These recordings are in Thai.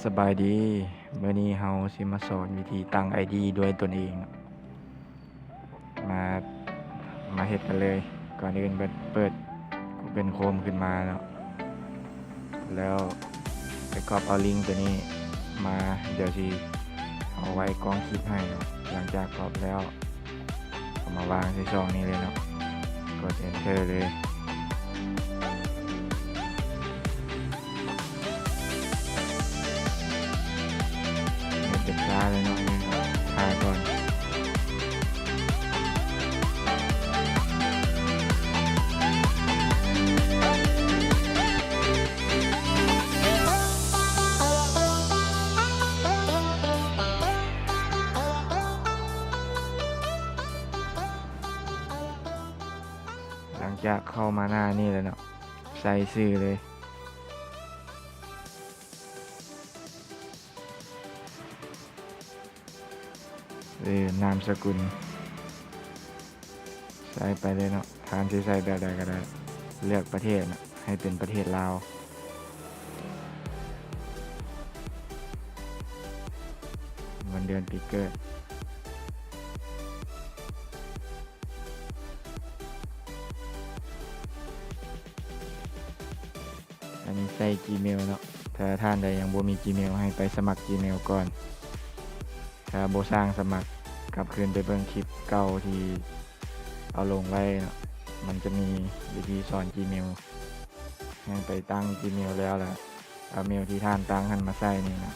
สบายดีเมื่อนี้เฮาสิมาสอนวิธีตั้ง ID ด้วยตนเอง มาเฮ็ดกันเลย ก่อนอื่นเปิด Google Chrome ขึ้นมาเนาะแล้วไปก๊อปเอาลิงก์ตัวนี้มาเดี๋ยวสิเอาไว้กล้องคลิปให้เนาะหลังจากก๊อปแล้วเอามาวางในช่องนี้เลยเนาะกด Enter เลยเก็บช้าเลยเนาะถ่ายก่อนหลังจากเข้ามาหน้านี่แล้วเนาะใส่ชื่อเลยนามสกุลใส่ไปเลยเนาะทานที่ใส่แบบใดก็ได้เลือกประเทศนะให้เป็นประเทศลาววันเดือนปีเกิดอันนี้ใส่ Gmail เนาะถ้าท่านใดยังบ่มี Gmail ให้ไปสมัคร Gmail ก่อนถ้าบ่สร้างสมัครกลับคืนไปเบิ่งคลิปเก่าที่เอาลงไว้เนาะมันจะมีวิธีสอน Gmail ให้ไปตั้ง Gmail แล้วแหละเอาเมลที่ท่านตั้งหันมาใส่นี่นะ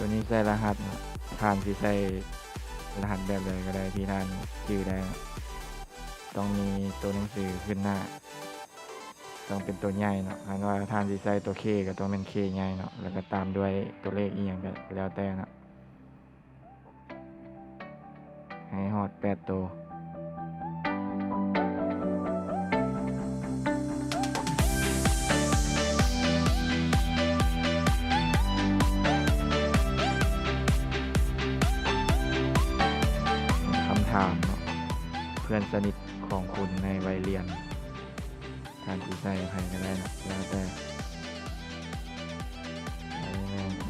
ตัวนี้ใส่รหัสนะท่านที่ใส่รหัสแบบใดก็ได้ที่ท่านชื่อได้นะต้องมีตัวหนังสือขึ้นหน้าต้องเป็นตัวใหญ่เนาะอันว่าท่านที่ใส่ตัว K ก็ต้องเป็น K ใหญ่เนาะแล้วก็ตามด้วยตัวเลขอีกอย่างก็แล้วแต่เนาะให้ฮอด8ตัวคำถามเนาะเพื่อนสนิทของคุณในวัยเรียนท่านที่ใส่ใครก็ได้นะแล้วแต่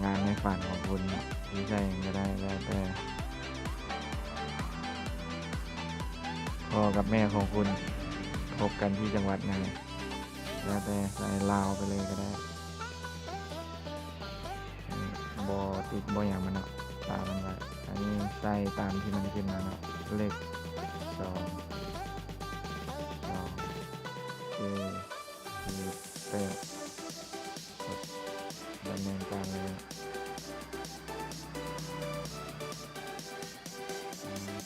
งานในฝันของคุณนะที่ใส่ก็ได้แล้วแต่พ่อกับแม่ของคุณพบกันที่จังหวัดไหนแล้วแต่ใส่ลาวไปเลยก็ได้บอติดบออย่างมันเนาะตามมันไว้อันนี้ใส่ตามที่มันขึ้นมาเนาะเลข2 4 8กดดำเนินการเลย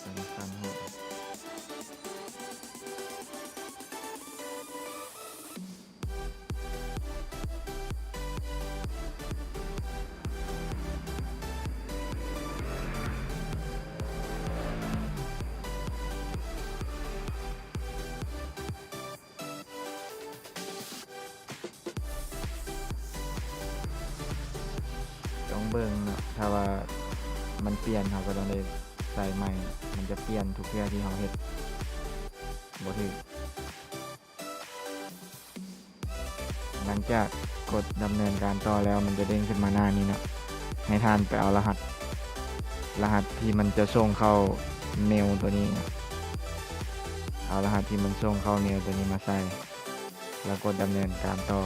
สำคัญหกต้องเบิ่งเนาะถ้าว่ามันเปลี่ยนเขาก็ต้องได้ใส่ใหม่มันจะเปลี่ยนทุกเทื่อที่เขาเฮ็ดบ่ถูกหลังจากกดดำเนินการต่อแล้วมันจะเด้งขึ้นมาหน้านี้เนาะให้ท่านไปเอารหัสที่มันจะส่งเข้าเมลตัวนี้เอารหัสที่มันส่งเข้าเมลตัวนี้มาใส่แล้วกดดำเนินการต่อ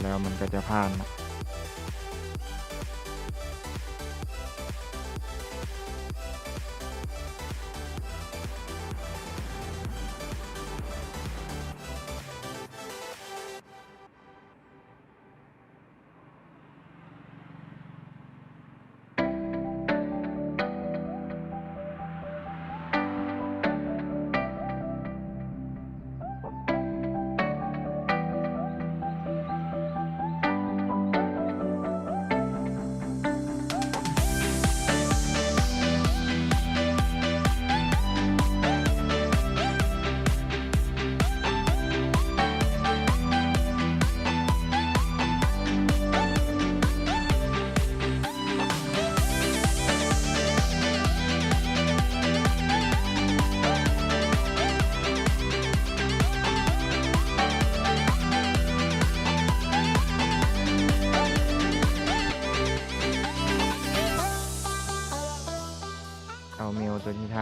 แล้วมันก็จะผ่านนะ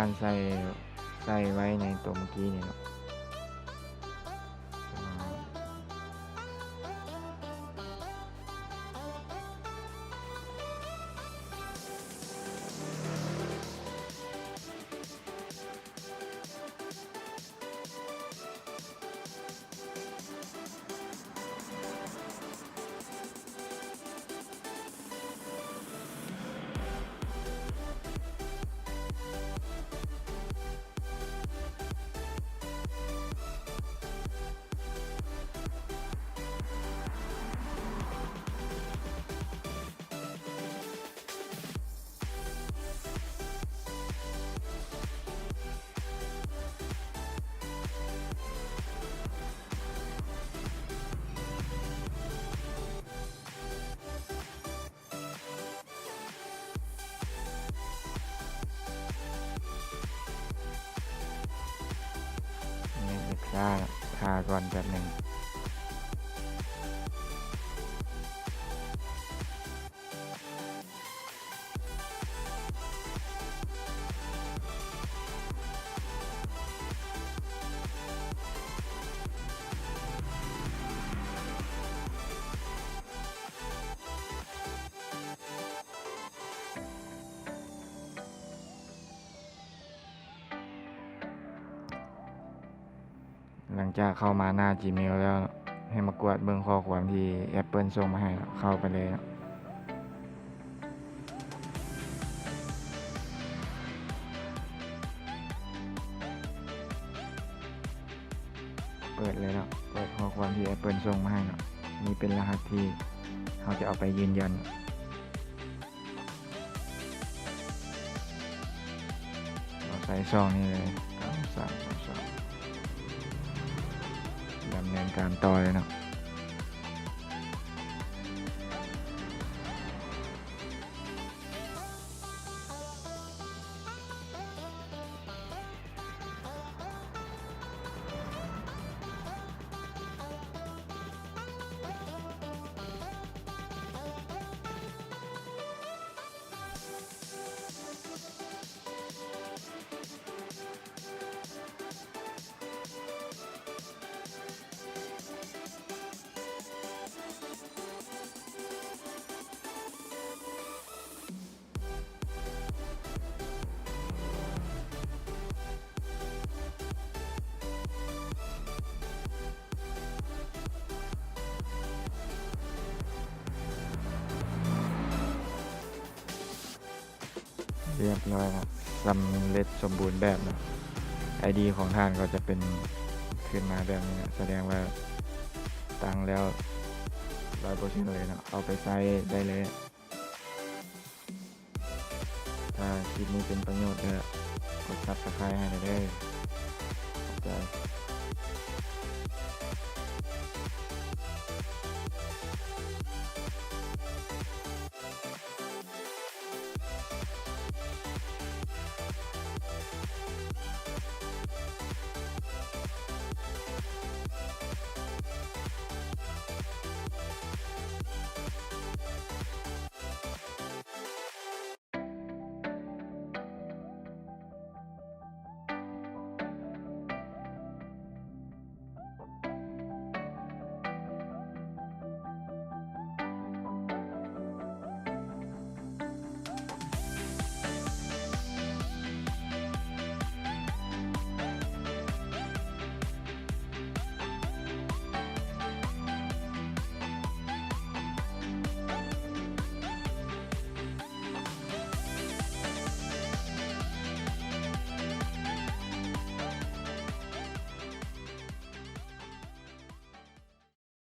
านใส่ไว้ในตัวเมื่อกี้นี่เนาะอ่านี่เด็กซ่าทาก่อนแบบหนึ่งหลังจากเข้ามาหน้า Gmail แล้วเนาะให้มากวาดเบิ่งข้อความที่ Apple ส่งมาให้เนาะเข้าไปเลยเนาะเปิดเลยเนาะเปิดข้อความที่ Apple ส่งมาให้เนาะนี่เป็นรหัสที่เขาจะเอาไปยืนยันเราใส่ช่องนี้เลย9322ดำเนินการต่อเลยเนาะเรียบร้อยครับสำเร็จสมบูรณ์แบบเนาะ ID ของท่านก็จะเป็นขึ้นมาแบบนี้นะแสดงว่าตั้งแล้ว100%เลยเนาะเอาไปใช้ได้เลย ถ้าคลิปนี้เป็นประโยชน์ก็กด Subscribe ให้ได้เลยขอบใจ